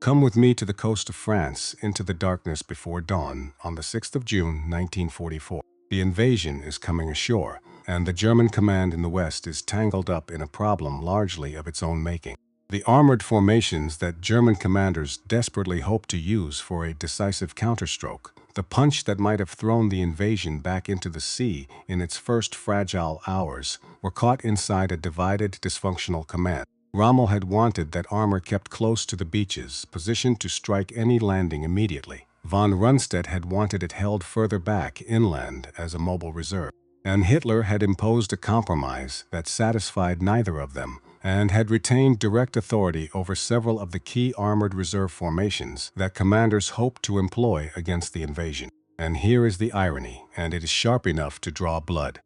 Come with me to the coast of France, into the darkness before dawn, on the 6th of June, 1944. The invasion is coming ashore, and the German command in the West is tangled up in a problem largely of its own making. The armored formations that German commanders desperately hoped to use for a decisive counterstroke, the punch that might have thrown the invasion back into the sea in its first fragile hours, were caught inside a divided, dysfunctional command. Rommel had wanted that armor kept close to the beaches, positioned to strike any landing immediately. Von Rundstedt had wanted it held further back inland as a mobile reserve. And Hitler had imposed a compromise that satisfied neither of them, and had retained direct authority over several of the key armored reserve formations that commanders hoped to employ against the invasion. And here is the irony, and it is sharp enough to draw blood.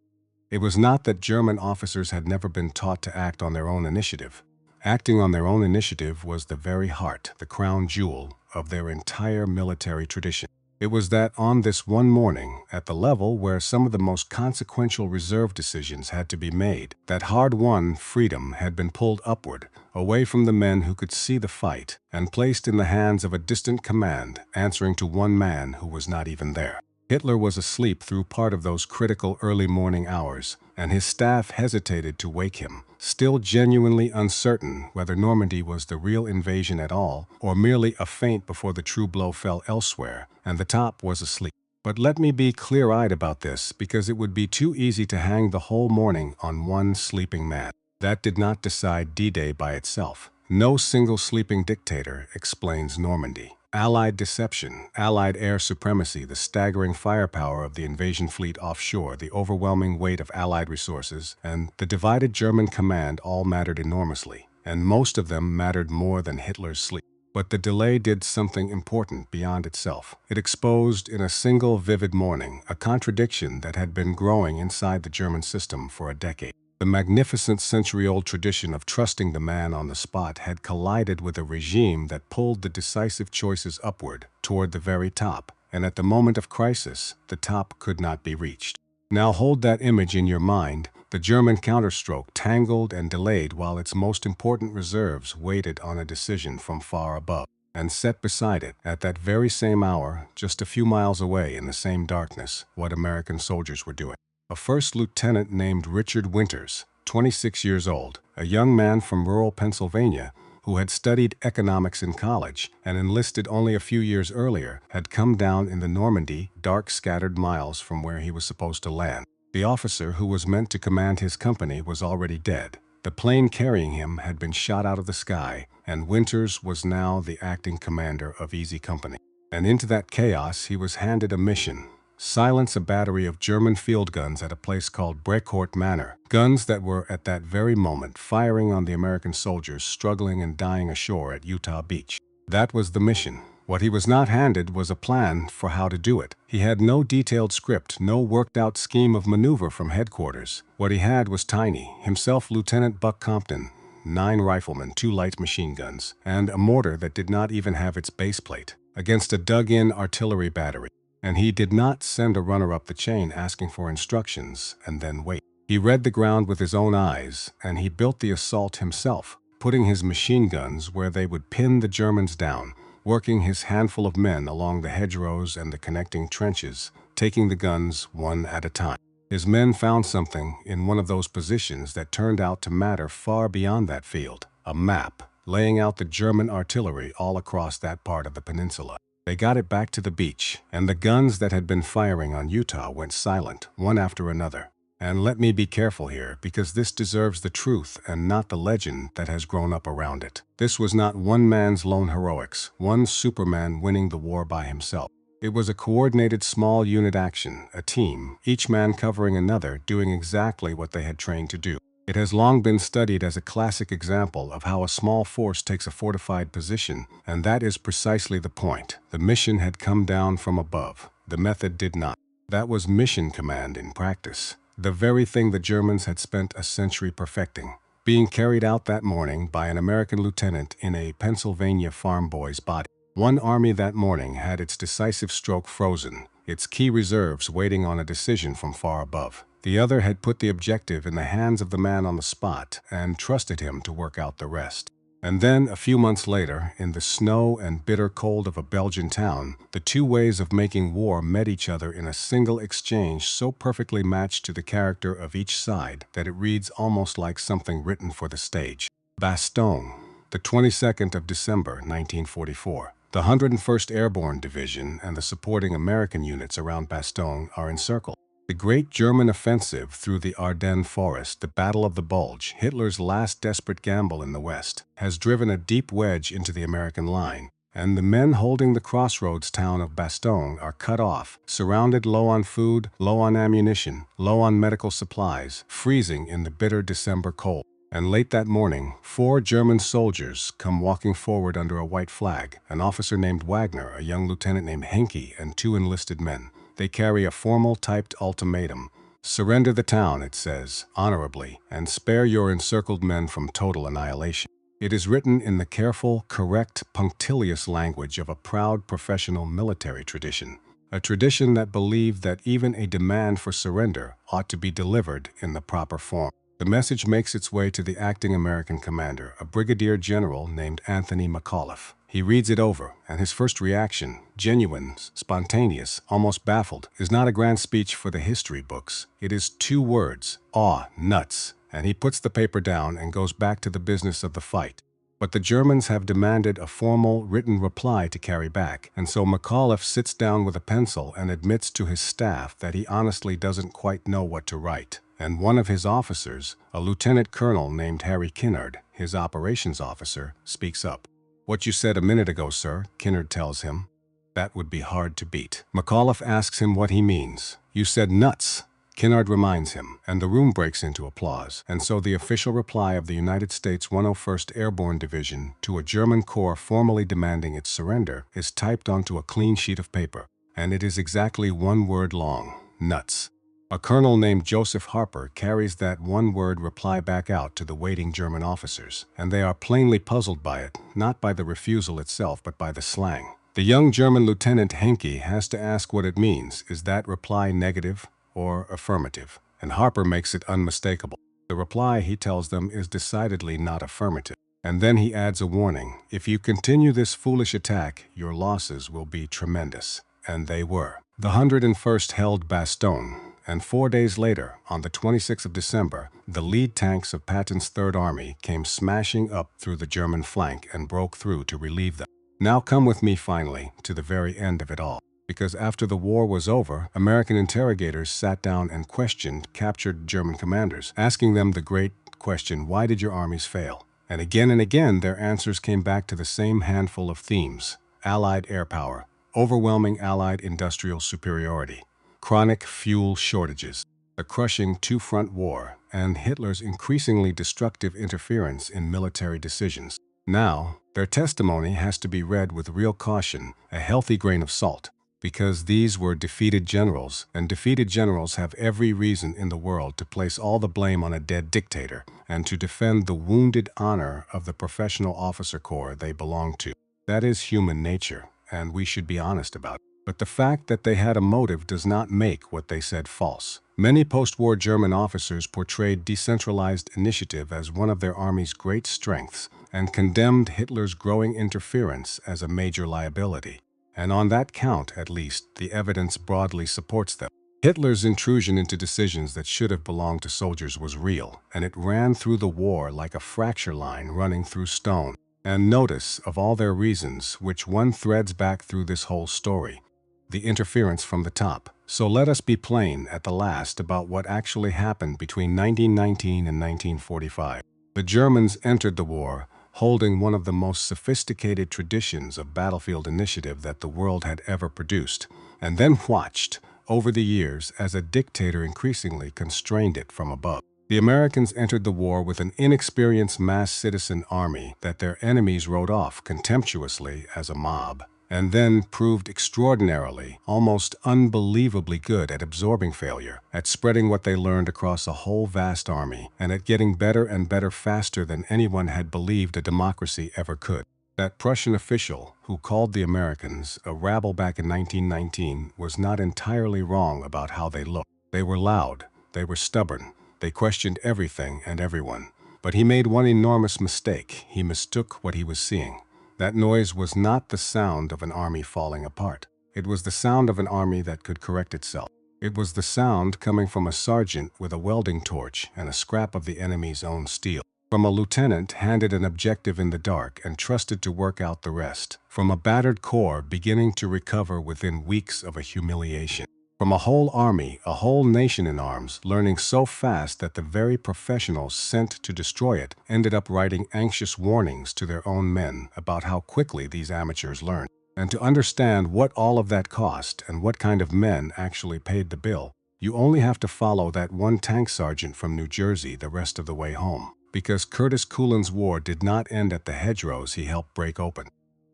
It was not that German officers had never been taught to act on their own initiative. Acting on their own initiative was the very heart, the crown jewel, of their entire military tradition. It was that on this one morning, at the level where some of the most consequential reserve decisions had to be made, that hard-won freedom had been pulled upward, away from the men who could see the fight, and placed in the hands of a distant command, answering to one man who was not even there. Hitler was asleep through part of those critical early morning hours, and his staff hesitated to wake him, still genuinely uncertain whether Normandy was the real invasion at all, or merely a feint before the true blow fell elsewhere, and the top was asleep. But let me be clear-eyed about this, because it would be too easy to hang the whole morning on one sleeping man. That did not decide D-Day by itself. No single sleeping dictator explains Normandy. Allied deception, Allied air supremacy, the staggering firepower of the invasion fleet offshore, the overwhelming weight of Allied resources, and the divided German command all mattered enormously, and most of them mattered more than Hitler's sleep. But the delay did something important beyond itself. It exposed in a single vivid morning a contradiction that had been growing inside the German system for a decade. The magnificent century-old tradition of trusting the man on the spot had collided with a regime that pulled the decisive choices upward toward the very top, and at the moment of crisis, the top could not be reached. Now hold that image in your mind. The German counterstroke tangled and delayed while its most important reserves waited on a decision from far above. And set beside it, at that very same hour, just a few miles away in the same darkness, what American soldiers were doing. A first lieutenant named Richard Winters, 26 years old, a young man from rural Pennsylvania who had studied economics in college and enlisted only a few years earlier, had come down in the Normandy, dark scattered miles from where he was supposed to land. The officer who was meant to command his company was already dead. The plane carrying him had been shot out of the sky, and Winters was now the acting commander of Easy Company. And into that chaos he was handed a mission: silence a battery of German field guns at a place called Brecourt Manor, guns that were at that very moment firing on the American soldiers struggling and dying ashore at Utah Beach. That was the mission. What he was not handed was a plan for how to do it. He had no detailed script, no worked-out scheme of maneuver from headquarters. What he had was tiny, himself Lieutenant Buck Compton, 9 riflemen, 2 light machine guns, and a mortar that did not even have its base plate, against a dug-in artillery battery. And he did not send a runner up the chain asking for instructions and then wait. He read the ground with his own eyes, and he built the assault himself, putting his machine guns where they would pin the Germans down, working his handful of men along the hedgerows and the connecting trenches, taking the guns one at a time. His men found something in one of those positions that turned out to matter far beyond that field, a map laying out the German artillery all across that part of the peninsula. They got it back to the beach, and the guns that had been firing on Utah went silent, one after another. And let me be careful here, because this deserves the truth and not the legend that has grown up around it. This was not one man's lone heroics, one Superman winning the war by himself. It was a coordinated small unit action, a team, each man covering another, doing exactly what they had trained to do. It has long been studied as a classic example of how a small force takes a fortified position, and that is precisely the point. The mission had come down from above. The method did not. That was mission command in practice. The very thing the Germans had spent a century perfecting, being carried out that morning by an American lieutenant in a Pennsylvania farm boy's body. One army that morning had its decisive stroke frozen, its key reserves waiting on a decision from far above. The other had put the objective in the hands of the man on the spot and trusted him to work out the rest. And then, a few months later, in the snow and bitter cold of a Belgian town, the two ways of making war met each other in a single exchange so perfectly matched to the character of each side that it reads almost like something written for the stage. Bastogne, the 22nd of December, 1944. The 101st Airborne Division and the supporting American units around Bastogne are encircled. The great German offensive through the Ardennes forest, the Battle of the Bulge, Hitler's last desperate gamble in the West, has driven a deep wedge into the American line, and the men holding the crossroads town of Bastogne are cut off, surrounded, low on food, low on ammunition, low on medical supplies, freezing in the bitter December cold. And late that morning, 4 German soldiers come walking forward under a white flag, an officer named Wagner, a young lieutenant named Henke, and 2 enlisted men. They carry a formal typed ultimatum. Surrender the town, it says, honorably, and spare your encircled men from total annihilation. It is written in the careful, correct, punctilious language of a proud professional military tradition, a tradition that believed that even a demand for surrender ought to be delivered in the proper form. The message makes its way to the acting American commander, a brigadier general named Anthony McAuliffe. He reads it over, and his first reaction, genuine, spontaneous, almost baffled, is not a grand speech for the history books. It is 2 words, aw, nuts, and he puts the paper down and goes back to the business of the fight. But the Germans have demanded a formal, written reply to carry back, and so McAuliffe sits down with a pencil and admits to his staff that he honestly doesn't quite know what to write. And one of his officers, a lieutenant colonel named Harry Kinnard, his operations officer, speaks up. "What you said a minute ago, sir," Kinnard tells him. "That would be hard to beat." McAuliffe asks him what he means. "You said nuts," Kinnard reminds him, and the room breaks into applause. And so the official reply of the United States 101st Airborne Division to a German corps formally demanding its surrender is typed onto a clean sheet of paper, and it is exactly 1 word long, nuts. A colonel named Joseph Harper carries that 1-word reply back out to the waiting German officers, and they are plainly puzzled by it, not by the refusal itself, but by the slang. The young German Lieutenant Henke has to ask what it means. Is that reply negative or affirmative? And Harper makes it unmistakable. The reply, he tells them, is decidedly not affirmative. And then he adds a warning. If you continue this foolish attack, your losses will be tremendous. And they were. The 101st held Bastogne, and 4 days later, on the 26th of December, the lead tanks of Patton's Third Army came smashing up through the German flank and broke through to relieve them. Now come with me finally to the very end of it all, because after the war was over, American interrogators sat down and questioned captured German commanders, asking them the great question, why did your armies fail? And again their answers came back to the same handful of themes: Allied air power, overwhelming Allied industrial superiority, chronic fuel shortages, the crushing two-front war, and Hitler's increasingly destructive interference in military decisions. Now, their testimony has to be read with real caution, a healthy grain of salt, because these were defeated generals, and defeated generals have every reason in the world to place all the blame on a dead dictator and to defend the wounded honor of the professional officer corps they belong to. That is human nature, and we should be honest about it. But the fact that they had a motive does not make what they said false. Many post-war German officers portrayed decentralized initiative as one of their army's great strengths and condemned Hitler's growing interference as a major liability. And on that count, at least, the evidence broadly supports them. Hitler's intrusion into decisions that should have belonged to soldiers was real, and it ran through the war like a fracture line running through stone. And notice, of all their reasons, which one threads back through this whole story: the interference from the top. So let us be plain at the last about what actually happened between 1919 and 1945. The Germans entered the war holding one of the most sophisticated traditions of battlefield initiative that the world had ever produced, and then watched, over the years, as a dictator increasingly constrained it from above. The Americans entered the war with an inexperienced mass citizen army that their enemies wrote off contemptuously as a mob, and then proved extraordinarily, almost unbelievably good at absorbing failure, at spreading what they learned across a whole vast army, and at getting better and better faster than anyone had believed a democracy ever could. That Prussian official who called the Americans a rabble back in 1919 was not entirely wrong about how they looked. They were loud, they were stubborn, they questioned everything and everyone. But he made one enormous mistake. He mistook what he was seeing. That noise was not the sound of an army falling apart. It was the sound of an army that could correct itself. It was the sound coming from a sergeant with a welding torch and a scrap of the enemy's own steel. From a lieutenant handed an objective in the dark and trusted to work out the rest. From a battered corps beginning to recover within weeks of a humiliation. From a whole army, a whole nation in arms, learning so fast that the very professionals sent to destroy it ended up writing anxious warnings to their own men about how quickly these amateurs learned. And to understand what all of that cost and what kind of men actually paid the bill, you only have to follow that one tank sergeant from New Jersey the rest of the way home. Because Curtis Culin's war did not end at the hedgerows he helped break open.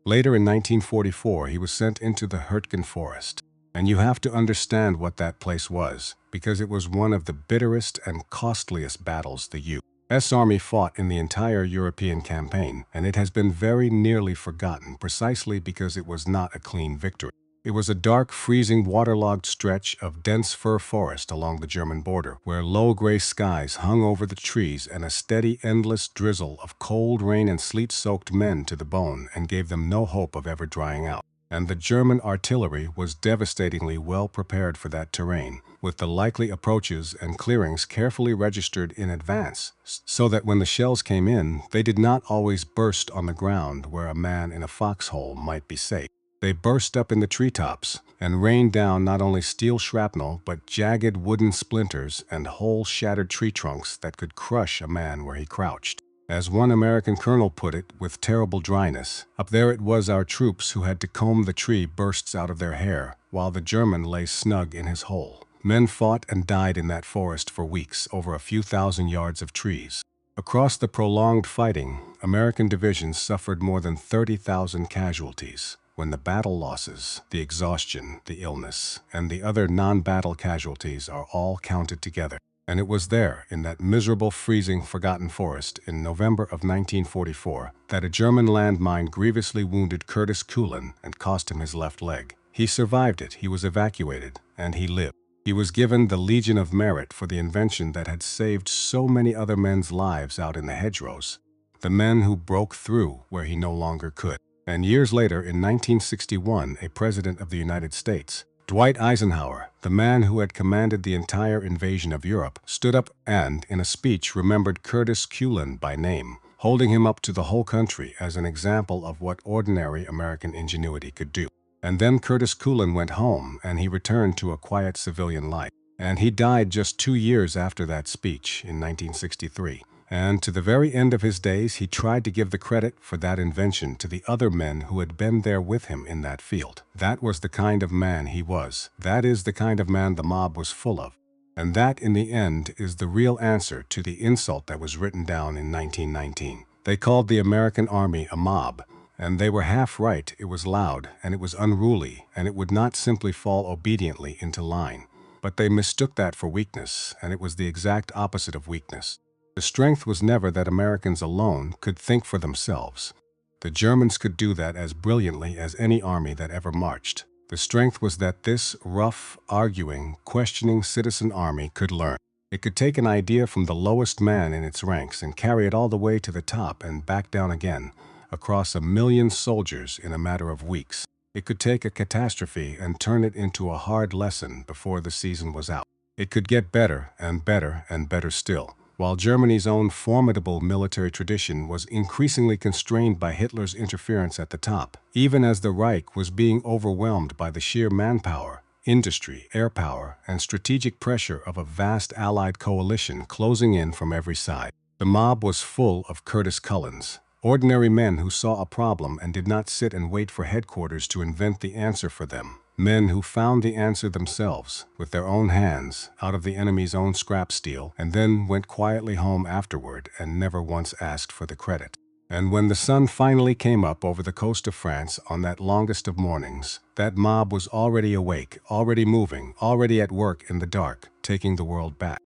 Later in 1944, he was sent into the Hurtgen Forest. And you have to understand what that place was, because it was one of the bitterest and costliest battles the U.S. Army fought in the entire European campaign, and it has been very nearly forgotten precisely because it was not a clean victory. It was a dark, freezing, waterlogged stretch of dense fir forest along the German border, where low gray skies hung over the trees and a steady, endless drizzle of cold rain and sleet soaked men to the bone and gave them no hope of ever drying out. And the German artillery was devastatingly well prepared for that terrain, with the likely approaches and clearings carefully registered in advance, so that when the shells came in, they did not always burst on the ground where a man in a foxhole might be safe. They burst up in the treetops and rained down not only steel shrapnel, but jagged wooden splinters and whole shattered tree trunks that could crush a man where he crouched. As one American colonel put it with terrible dryness, up there it was our troops who had to comb the tree bursts out of their hair, while the German lay snug in his hole. Men fought and died in that forest for weeks over a few thousand yards of trees. Across the prolonged fighting, American divisions suffered more than 30,000 casualties. When the battle losses, the exhaustion, the illness, and the other non-battle casualties are all counted together. And it was there, in that miserable, freezing, forgotten forest, in November of 1944, that a German landmine grievously wounded Curtis Culin and cost him his left leg. He survived it, he was evacuated, and he lived. He was given the Legion of Merit for the invention that had saved so many other men's lives out in the hedgerows, the men who broke through where he no longer could. And years later, in 1961, a president of the United States, Dwight Eisenhower, the man who had commanded the entire invasion of Europe, stood up and, in a speech, remembered Curtis Culin by name, holding him up to the whole country as an example of what ordinary American ingenuity could do. And then Curtis Culin went home, and he returned to a quiet civilian life. And he died just 2 years after that speech, in 1963. And to the very end of his days, he tried to give the credit for that invention to the other men who had been there with him in that field. That was the kind of man he was. That is the kind of man the mob was full of. And that, in the end, is the real answer to the insult that was written down in 1919. They called the American army a mob, and they were half right. It was loud, and it was unruly, and it would not simply fall obediently into line. But they mistook that for weakness, and it was the exact opposite of weakness. The strength was never that Americans alone could think for themselves. The Germans could do that as brilliantly as any army that ever marched. The strength was that this rough, arguing, questioning citizen army could learn. It could take an idea from the lowest man in its ranks and carry it all the way to the top and back down again, across 1 million soldiers in a matter of weeks. It could take a catastrophe and turn it into a hard lesson before the season was out. It could get better and better and better still. While Germany's own formidable military tradition was increasingly constrained by Hitler's interference at the top, even as the Reich was being overwhelmed by the sheer manpower, industry, air power, and strategic pressure of a vast Allied coalition closing in from every side. The mob was full of Curtis Cullins, ordinary men who saw a problem and did not sit and wait for headquarters to invent the answer for them. Men who found the answer themselves, with their own hands, out of the enemy's own scrap steel, and then went quietly home afterward and never once asked for the credit. And when the sun finally came up over the coast of France on that longest of mornings, that mob was already awake, already moving, already at work in the dark, taking the world back.